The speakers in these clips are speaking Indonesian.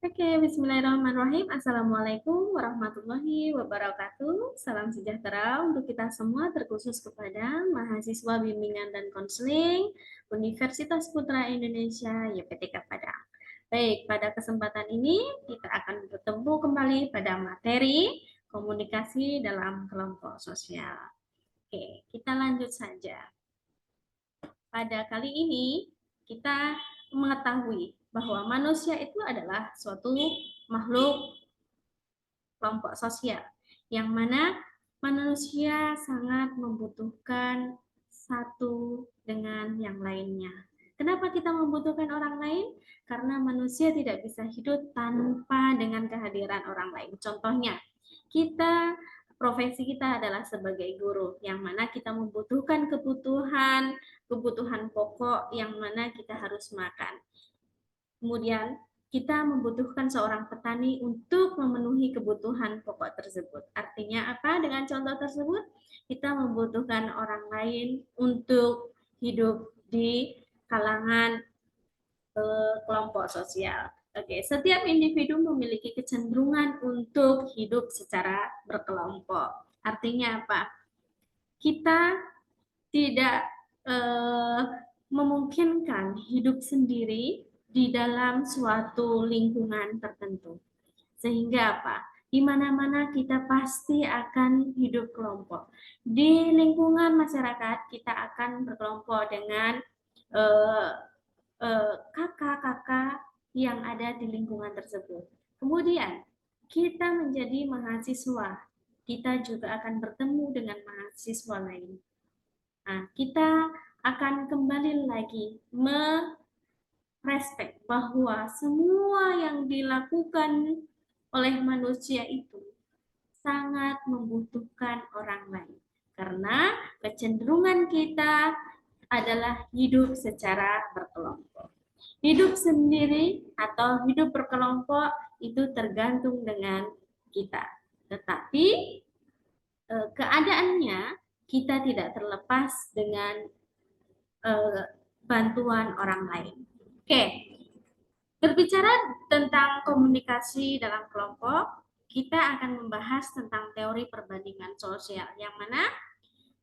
Oke, bismillahirrahmanirrahim. Assalamualaikum warahmatullahi wabarakatuh. Salam sejahtera untuk kita semua, terkhusus kepada mahasiswa bimbingan dan konseling Universitas Putra Indonesia YPTK Padang. Baik, pada kesempatan ini kita akan bertemu kembali pada materi komunikasi dalam kelompok sosial. Oke, kita lanjut saja. Pada kali ini kita mengetahui bahwa manusia itu adalah suatu makhluk kelompok sosial yang mana manusia sangat membutuhkan satu dengan yang lainnya. Kenapa kita membutuhkan orang lain? Karena manusia tidak bisa hidup tanpa dengan kehadiran orang lain. Contohnya, profesi kita adalah sebagai guru, yang mana kita membutuhkan kebutuhan pokok yang mana kita harus makan. Kemudian kita membutuhkan seorang petani untuk memenuhi kebutuhan pokok tersebut. Artinya apa dengan contoh tersebut? Kita membutuhkan orang lain untuk hidup di kalangan kelompok sosial. Oke, setiap individu memiliki kecenderungan untuk hidup secara berkelompok. Artinya apa? Kita tidak memungkinkan hidup sendiri di dalam suatu lingkungan tertentu. Sehingga apa? Di mana-mana kita pasti akan hidup kelompok. Di lingkungan masyarakat kita akan berkelompok dengan kakak-kakak yang ada di lingkungan tersebut. Kemudian kita menjadi mahasiswa, kita juga akan bertemu dengan mahasiswa lain. Nah, kita akan kembali lagi merespek bahwa semua yang dilakukan oleh manusia itu sangat membutuhkan orang lain. Karena kecenderungan kita adalah hidup secara berkelompok. Hidup sendiri atau hidup berkelompok itu tergantung dengan kita. Tetapi keadaannya kita tidak terlepas dengan bantuan orang lain. Oke, berbicara tentang komunikasi dalam kelompok, kita akan membahas tentang teori perbandingan sosial, yang mana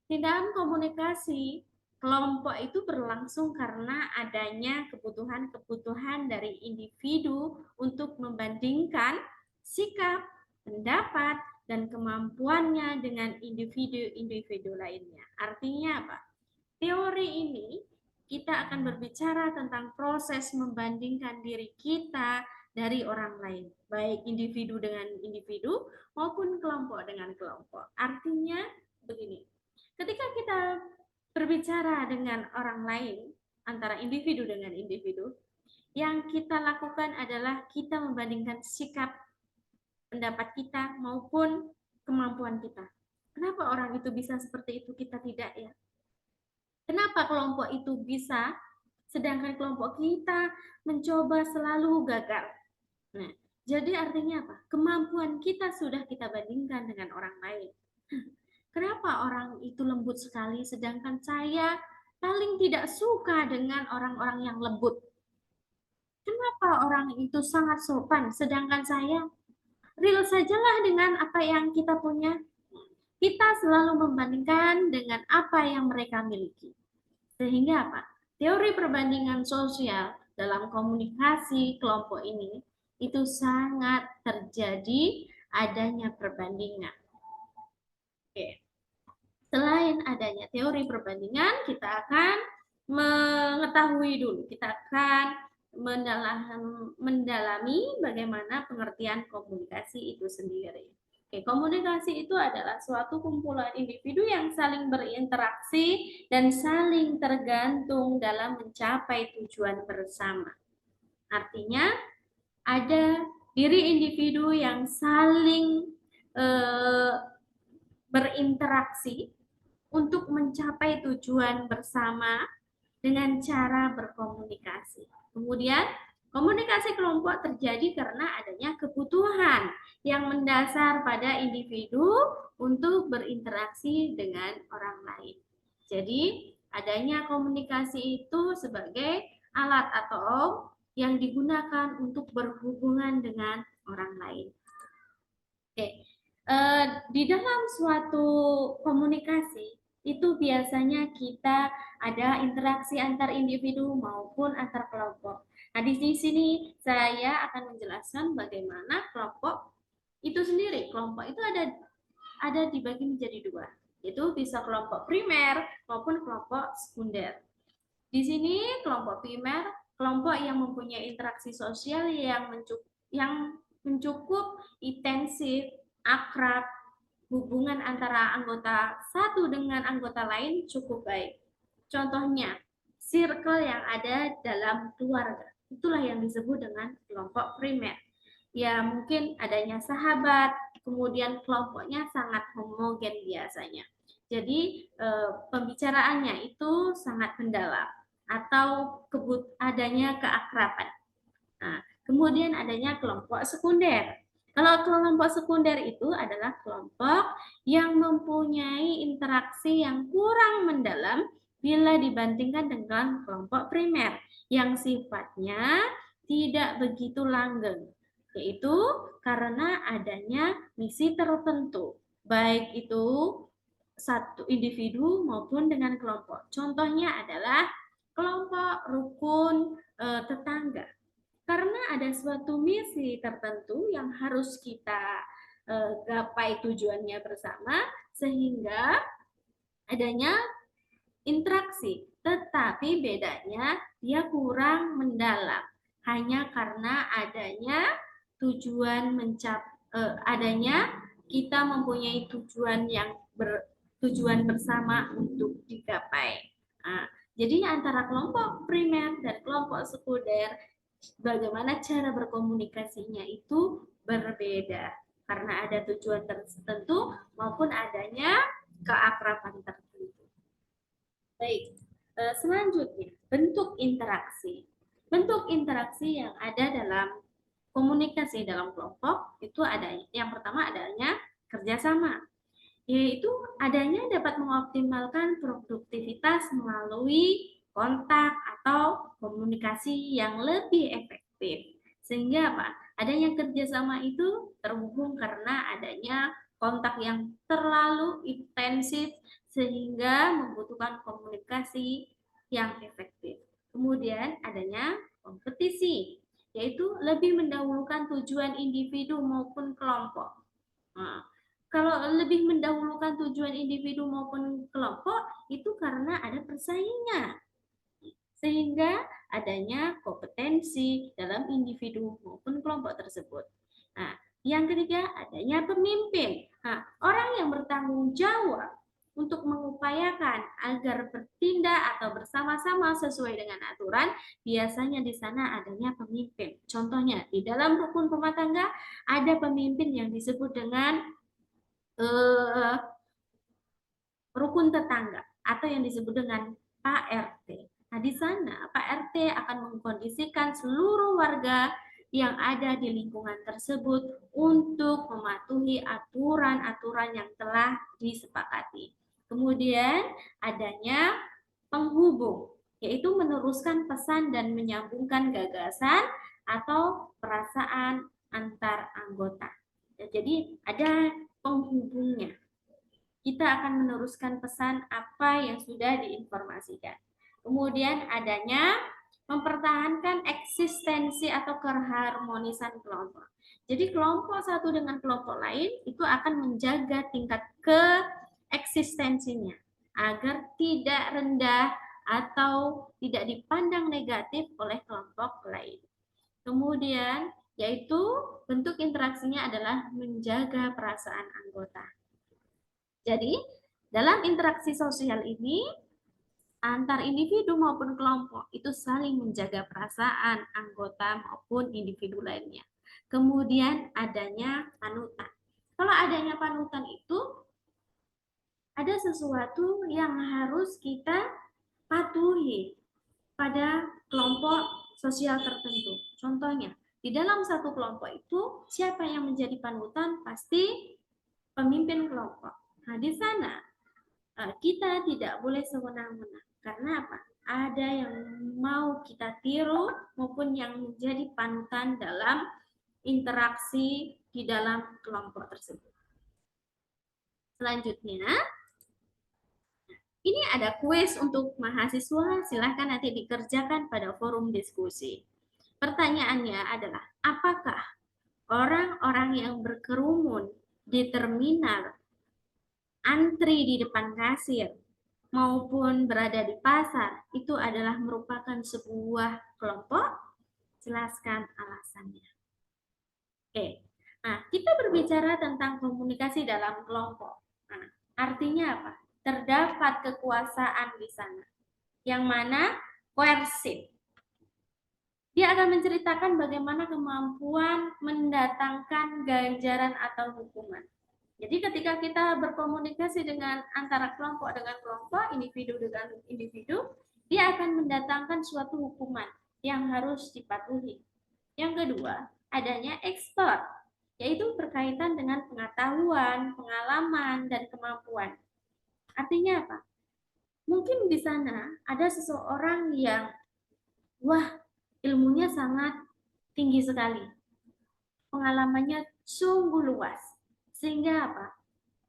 di dalam komunikasi kelompok itu berlangsung karena adanya kebutuhan-kebutuhan dari individu untuk membandingkan sikap, pendapat, dan kemampuannya dengan individu-individu lainnya. Artinya apa? Teori ini kita akan berbicara tentang proses membandingkan diri kita dari orang lain, baik individu dengan individu maupun kelompok dengan kelompok. Artinya begini, ketika kita berbicara dengan orang lain, antara individu dengan individu, yang kita lakukan adalah kita membandingkan sikap, pendapat kita maupun kemampuan kita. Kenapa orang itu bisa seperti itu, kita tidak ya? Kenapa kelompok itu bisa, sedangkan kelompok kita mencoba selalu gagal? Nah, jadi artinya apa? Kemampuan kita sudah kita bandingkan dengan orang lain. Kenapa orang itu lembut sekali, sedangkan saya paling tidak suka dengan orang-orang yang lembut? Kenapa orang itu sangat sopan, sedangkan saya real sajalah dengan apa yang kita punya? Kita selalu membandingkan dengan apa yang mereka miliki. Sehingga apa? Teori perbandingan sosial dalam komunikasi kelompok ini itu sangat terjadi adanya perbandingan. Oke. Selain adanya teori perbandingan, kita akan mengetahui dulu, kita akan mendalami bagaimana pengertian komunikasi itu sendiri. Oke, komunikasi itu adalah suatu kumpulan individu yang saling berinteraksi dan saling tergantung dalam mencapai tujuan bersama. Artinya, ada diri individu yang saling berinteraksi untuk mencapai tujuan bersama dengan cara berkomunikasi. Kemudian, komunikasi kelompok terjadi karena adanya kebutuhan yang mendasar pada individu untuk berinteraksi dengan orang lain. Jadi, adanya komunikasi itu sebagai alat atau yang digunakan untuk berhubungan dengan orang lain. Oke, di dalam suatu komunikasi itu biasanya kita ada interaksi antar individu maupun antar kelompok. Nah, di sini saya akan menjelaskan bagaimana kelompok itu sendiri. Kelompok itu ada dibagi menjadi dua, yaitu bisa kelompok primer maupun kelompok sekunder. Di sini kelompok primer, kelompok yang mempunyai interaksi sosial yang mencukup intensif, akrab, hubungan antara anggota satu dengan anggota lain cukup baik. Contohnya, circle yang ada dalam keluarga. Itulah yang disebut dengan kelompok primer. Ya, mungkin adanya sahabat, kemudian kelompoknya sangat homogen biasanya. Jadi, pembicaraannya itu sangat mendalam atau adanya keakraban. Nah, kemudian adanya kelompok sekunder. Kalau kelompok sekunder itu adalah kelompok yang mempunyai interaksi yang kurang mendalam bila dibandingkan dengan kelompok primer yang sifatnya tidak begitu langgeng, yaitu karena adanya misi tertentu, baik itu satu individu maupun dengan kelompok. Contohnya adalah kelompok rukun tetangga. Karena ada suatu misi tertentu yang harus kita gapai tujuannya bersama, sehingga adanya interaksi. Tetapi bedanya dia kurang mendalam, hanya karena adanya adanya kita mempunyai tujuan bersama untuk digapai. Nah, jadi antara kelompok primer dan kelompok sekunder, bagaimana cara berkomunikasinya itu berbeda karena ada tujuan tertentu maupun adanya keakraban tertentu. Baik, selanjutnya bentuk interaksi. Bentuk interaksi yang ada dalam komunikasi dalam kelompok itu adanya. Yang pertama adanya kerjasama, yaitu adanya dapat mengoptimalkan produktivitas melalui kontak atau komunikasi yang lebih efektif. Sehingga apa? Adanya kerjasama itu terhubung karena adanya kontak yang terlalu intensif sehingga membutuhkan komunikasi yang efektif. Kemudian adanya kompetisi, yaitu lebih mendahulukan tujuan individu maupun kelompok. Nah, kalau lebih mendahulukan tujuan individu maupun kelompok, itu karena ada persaingan. Sehingga adanya kompetensi dalam individu maupun kelompok tersebut. Nah, yang ketiga adanya pemimpin. Nah, orang yang bertanggung jawab untuk mengupayakan agar bertindak atau bersama-sama sesuai dengan aturan, biasanya di sana adanya pemimpin. Contohnya, di dalam rukun rumah tangga ada pemimpin yang disebut dengan rukun tetangga atau yang disebut dengan Pak RT. Nah, di sana Pak RT akan mengkondisikan seluruh warga yang ada di lingkungan tersebut untuk mematuhi aturan-aturan yang telah disepakati. Kemudian adanya penghubung, yaitu meneruskan pesan dan menyambungkan gagasan atau perasaan antar anggota. Jadi ada penghubungnya. Kita akan meneruskan pesan apa yang sudah diinformasikan. Kemudian adanya mempertahankan eksistensi atau keharmonisan kelompok. Jadi kelompok satu dengan kelompok lain itu akan menjaga tingkat keeksistensinya agar tidak rendah atau tidak dipandang negatif oleh kelompok lain. Kemudian yaitu bentuk interaksinya adalah menjaga perasaan anggota. Jadi, dalam interaksi sosial ini, antar individu maupun kelompok itu saling menjaga perasaan anggota maupun individu lainnya. Kemudian adanya panutan. Kalau adanya panutan itu, ada sesuatu yang harus kita patuhi pada kelompok sosial tertentu. Contohnya, di dalam satu kelompok itu, siapa yang menjadi panutan pasti pemimpin kelompok. Nah, di sana kita tidak boleh sewenang-wenang. Karena apa? ada yang mau kita tiru maupun yang menjadi panutan dalam interaksi di dalam kelompok tersebut. Selanjutnya, ini ada kuis untuk mahasiswa, silahkan nanti dikerjakan pada forum diskusi. Pertanyaannya adalah, apakah orang-orang yang berkerumun di terminal, antri di depan kasir, maupun berada di pasar, itu adalah merupakan sebuah kelompok? Jelaskan alasannya. Oke, nah kita berbicara tentang komunikasi dalam kelompok. Nah, artinya apa? Terdapat kekuasaan di sana, yang mana koersif. Dia akan menceritakan bagaimana kemampuan mendatangkan ganjaran atau hukuman. Jadi ketika kita berkomunikasi dengan antara kelompok dengan kelompok, individu dengan individu, dia akan mendatangkan suatu hukuman yang harus dipatuhi. Yang kedua, adanya ekspor, yaitu berkaitan dengan pengetahuan, pengalaman, dan kemampuan. Artinya apa? Mungkin di sana ada seseorang yang, wah, ilmunya sangat tinggi sekali, pengalamannya sungguh luas, sehingga apa?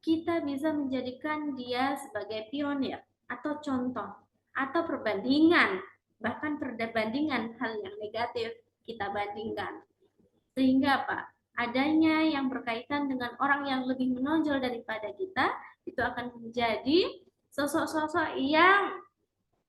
Kita bisa menjadikan dia sebagai pionir atau contoh atau perbandingan, bahkan perbandingan hal yang negatif kita bandingkan. Sehingga apa? Adanya yang berkaitan dengan orang yang lebih menonjol daripada kita, itu akan menjadi sosok-sosok yang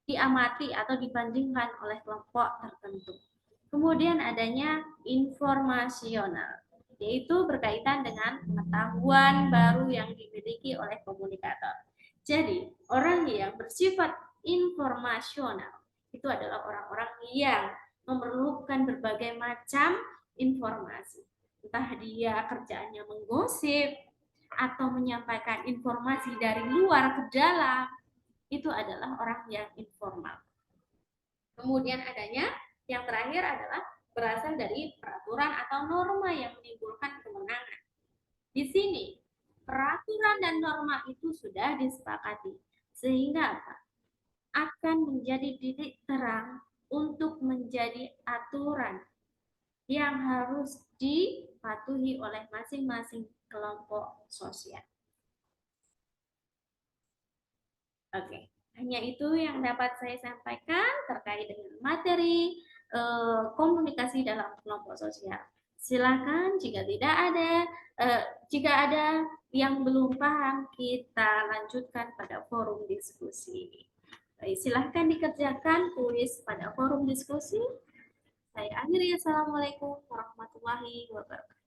diamati atau dibandingkan oleh kelompok tertentu. Kemudian adanya informasional, yaitu berkaitan dengan pengetahuan baru yang dimiliki oleh komunikator. Jadi, orang yang bersifat informasional itu adalah orang-orang yang memerlukan berbagai macam informasi. Entah dia kerjaannya menggosip atau menyampaikan informasi dari luar ke dalam, itu adalah orang yang informal. Kemudian adanya yang terakhir adalah berasal dari peraturan atau norma yang menimbulkan kemenangan. Di sini peraturan dan norma itu sudah disepakati, sehingga apa? Akan menjadi titik terang untuk menjadi aturan yang harus dipatuhi oleh masing-masing kelompok sosial. Oke, hanya itu yang dapat saya sampaikan terkait dengan materi komunikasi dalam kelompok sosial. Silakan jika ada yang belum paham, kita lanjutkan pada forum diskusi. Baik, silahkan dikerjakan kuis pada forum diskusi. Saya akhiri. Assalamualaikum warahmatullahi wabarakatuh.